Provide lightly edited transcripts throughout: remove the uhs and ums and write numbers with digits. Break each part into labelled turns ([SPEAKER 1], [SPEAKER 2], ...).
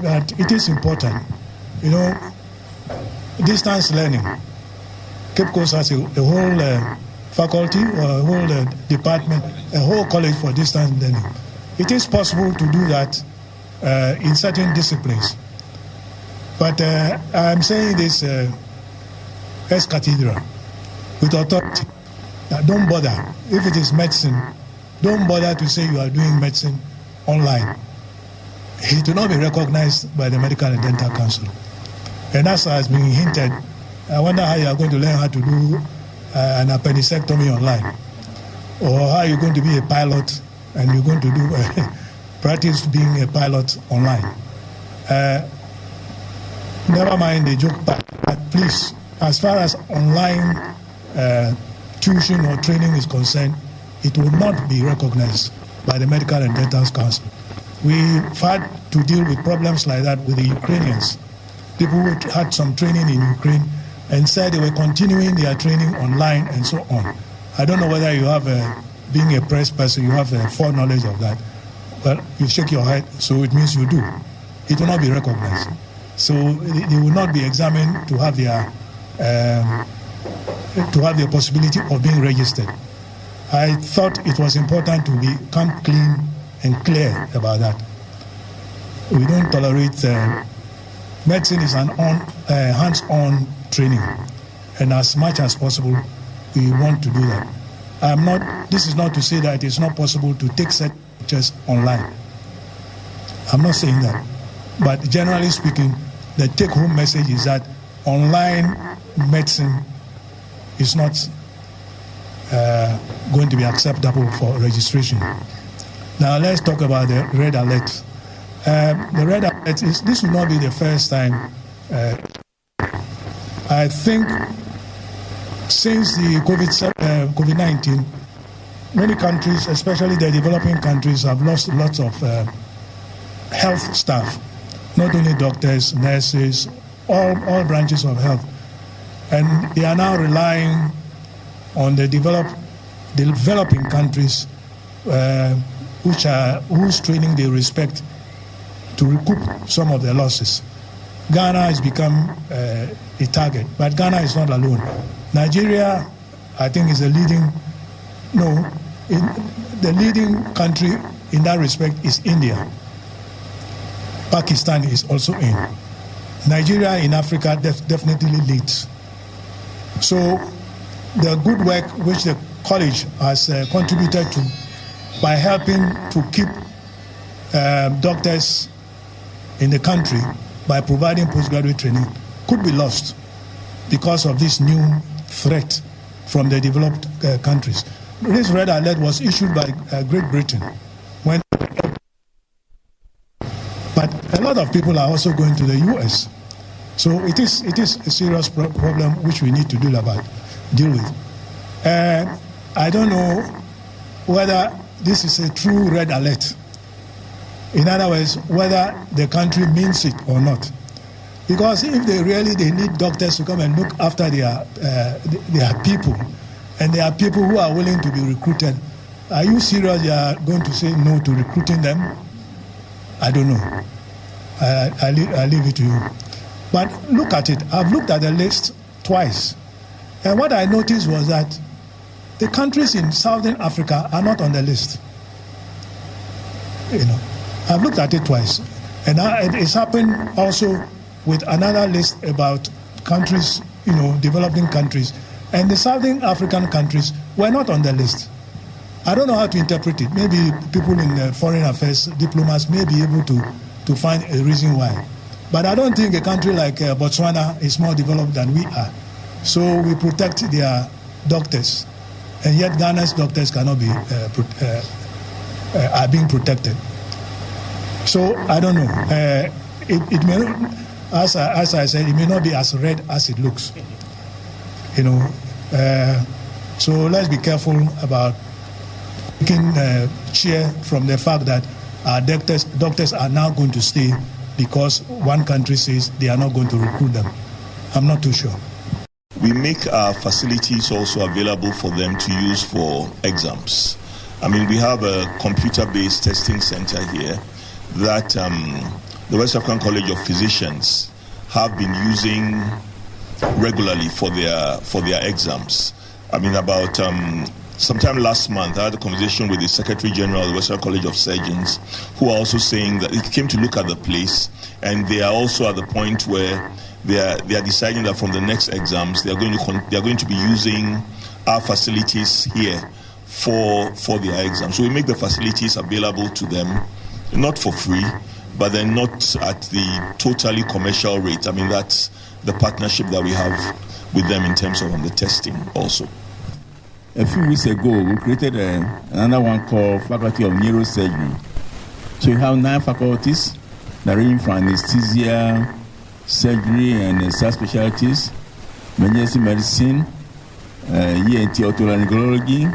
[SPEAKER 1] that it is important. Distance learning. Cape Coast has a whole faculty or a whole department, a whole college for distance learning. It is possible to do that in certain disciplines. But I'm saying this ex cathedra with authority. Don't bother. If it is medicine, don't bother to say you are doing medicine online. It will not be recognized by the Medical and Dental Council. And as has been hinted, I wonder how you are going to learn how to do an appendicectomy online, or how you're going to be a pilot and you're going to do practice being a pilot online. Never mind the joke part, but please, as far as online tuition or training is concerned, it will not be recognized by the Medical and Dental Council. We've had to deal with problems like that with the Ukrainians. People who had some training in Ukraine and said they were continuing their training online and so on. I don't know whether you have, being a press person, you have foreknowledge of that. Well, you shake your head, so it means you do. It will not be recognized. So they will not be examined to have the possibility of being registered. I thought it was important to become clean and clear about that. We don't tolerate medicine is an hands-on training, and as much as possible, we want to do that. This is not to say that it is not possible to take set lectures online. I'm not saying that, but generally speaking, the take-home message is that online medicine is not going to be acceptable for registration. Now let's talk about the red alert. The red alert this will not be the first time. I think since the COVID-19, many countries, especially the developing countries, have lost lots of health staff, not only doctors, nurses, all branches of health. And they are now relying on the developing countries whose training they respect to recoup some of their losses. Ghana has become a target, but Ghana is not alone. Nigeria, I think, is the leading country in that respect is India. Pakistan is also in. Nigeria in Africa definitely leads. So the good work which the college has contributed to by helping to keep doctors in the country by providing postgraduate training could be lost because of this new threat from the developed countries. This red alert was issued by Great Britain, but a lot of people are also going to the US. So it is a serious problem which we need to deal with. I don't know whether this is a true red alert. In other words, whether the country means it or not. Because if they need doctors to come and look after their people, and there are people who are willing to be recruited, are you serious you are going to say no to recruiting them? I don't know. I leave it to you. But look at it. I've looked at the list twice. And what I noticed was that the countries in Southern Africa are not on the list. I've looked at it twice. And it's happened also with another list about countries, developing countries. And the Southern African countries were not on the list. I don't know how to interpret it. Maybe people in foreign affairs, diplomats, may be able to find a reason why. But I don't think a country like Botswana is more developed than we are. So we protect their doctors. And yet Ghana's doctors cannot be, are being protected. So I don't know. It may not, as I said, it may not be as red as it looks. So let's be careful about taking cheer from the fact that our doctors are now going to stay because one country says they are not going to recruit them. I'm not too sure.
[SPEAKER 2] We make our facilities also available for them to use for exams. We have a computer-based testing center here that the West African College of Physicians have been using regularly for their exams. I mean, about sometime last month, I had a conversation with the Secretary General of the West African College of Surgeons, who are also saying that it came to look at the place, and they are also at the point where they are deciding that from the next exams they are going to be using our facilities here for their exams. So we make the facilities available to them, not for free, but then not at the totally commercial rate. I mean, that's the partnership that we have with them in terms of the testing also.
[SPEAKER 3] A few weeks ago, we created another one called Faculty of Neurosurgery. So we have 9 faculties that range from anesthesia, surgery, and subspecialties, emergency medicine, ENT, otolaryngology,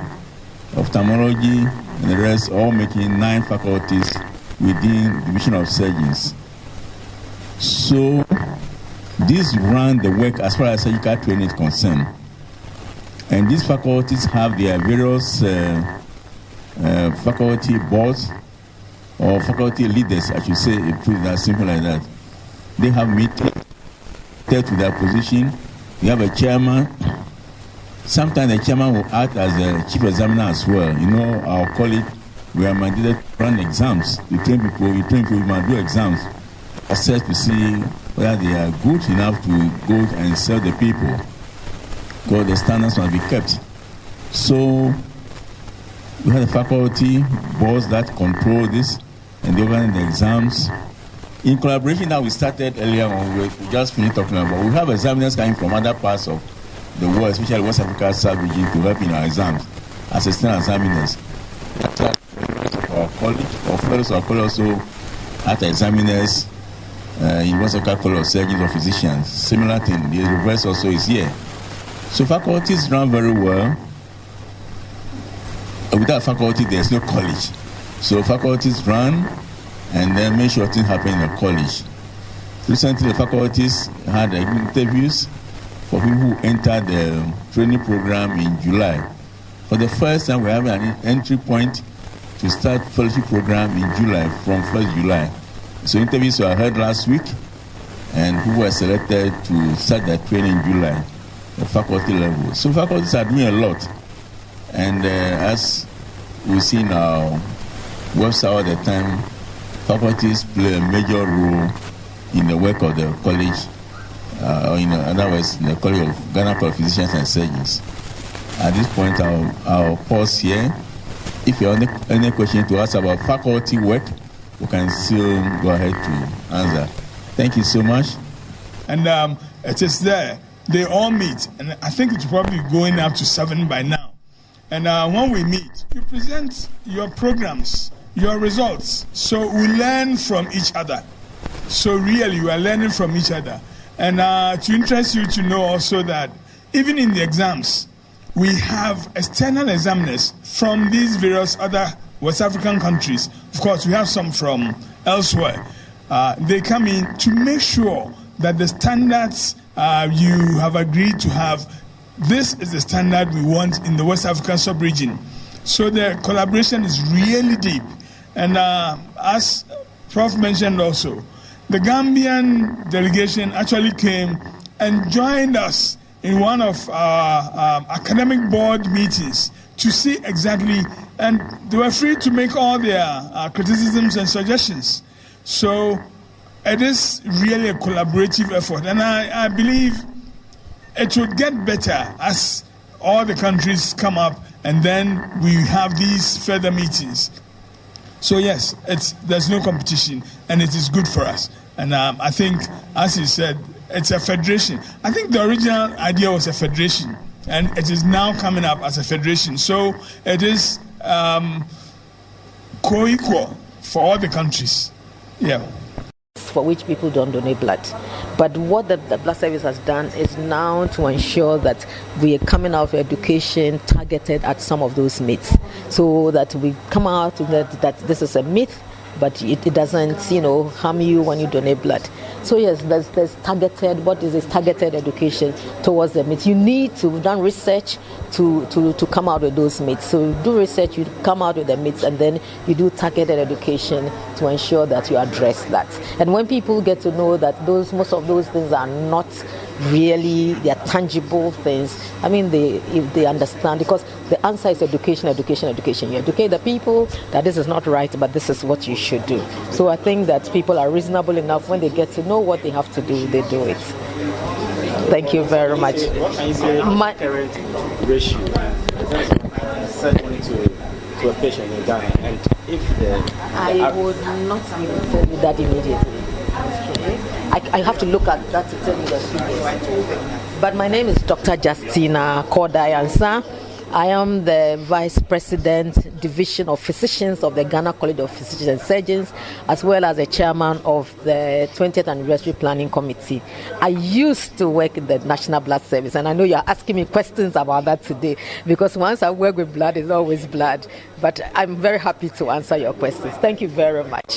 [SPEAKER 3] ophthalmology, and the rest, all making 9 faculties within the Division of Surgeons. So these run the work as far as surgical training is concerned. And these faculties have their various faculty boards or faculty leaders, I should say, put it as simple like that. They have meetings to their position. We have a chairman. Sometimes the chairman will act as a chief examiner as well. You know, our colleague, we are mandated to run exams. We train people, we must do exams, assess to see whether they are good enough to go and serve the people, because the standards must be kept. So we have the faculty boards that control this, and they organize the exams. In collaboration that we started earlier on, we just finished talking about, we have examiners coming from other parts of the world, especially West Africa sub-region, to help in our exams as assistant examiners. Our college, or fellows of our college also as examiners in West Africa College of Surgeons or Physicians. Similar thing, the reverse also is here. So faculties run very well. Without faculty, there's no college. So faculties run and then make sure things happen in the college. Recently, the faculties had interviews for people who entered the training program in July. For the first time, we have an entry point to start fellowship program in July, from 1st July. So interviews were held last week, and people were selected to start their training in July at faculty level. So faculties are doing a lot. And as we see in our website all the time, faculties play a major role in the work of the college, or in other words, in the College of Ghana College of Physicians and Surgeons. At this point, I'll pause here. If you have any question to ask about faculty work, we can still go ahead to answer. Thank you so much.
[SPEAKER 4] And it is there. They all meet, and I think it's probably going up to 7 by now. And when we meet, you present your programs, your results. So we learn from each other. So really, we are learning from each other. And to interest you to know also that even in the exams, we have external examiners from these various other West African countries. Of course, we have some from elsewhere. They come in to make sure that the standards you have agreed to have, this is the standard we want in the West African sub-region. So the collaboration is really deep. And as Prof mentioned also, the Gambian delegation actually came and joined us in one of our academic board meetings to see exactly, and they were free to make all their criticisms and suggestions. So it is really a collaborative effort, and I believe it will get better as all the countries come up, and then we have these further meetings. So yes, there's no competition, and it is good for us. And I think, as he said, it's a federation. I think the original idea was a federation, and it is now coming up as a federation. So it is co-equal for all the countries. Yeah.
[SPEAKER 5] For which people don't donate blood. But what the blood service has done is now to ensure that we are coming out of education targeted at some of those myths, so that we come out that this is a myth but it doesn't, harm you when you donate blood. So yes, there's targeted, what is this targeted education towards the myths. You need to done research to come out with those myths. So do research, you come out with the myths, and then you do targeted education to ensure that you address that. And when people get to know that most of those things are not really, they are tangible things, if they understand, because the answer is education. You educate the people that this is not right, but this is what you should do. So I think that people are reasonable enough. When they get to know what they have to do, they do it. Thank you very much.
[SPEAKER 6] What can you say current ratio to a patient in Ghana? And if
[SPEAKER 5] I would not even tell you that immediately. I have to look at that to tell you the figures. But my name is Dr. Justina Kodai Ansa. I am the Vice President, Division of Physicians of the Ghana College of Physicians and Surgeons, as well as the Chairman of the 20th Annivesary Planning Committee. I used to work in the National Blood Service, and I know you're asking me questions about that today, because once I work with blood, it's always blood. But I'm very happy to answer your questions. Thank you very much.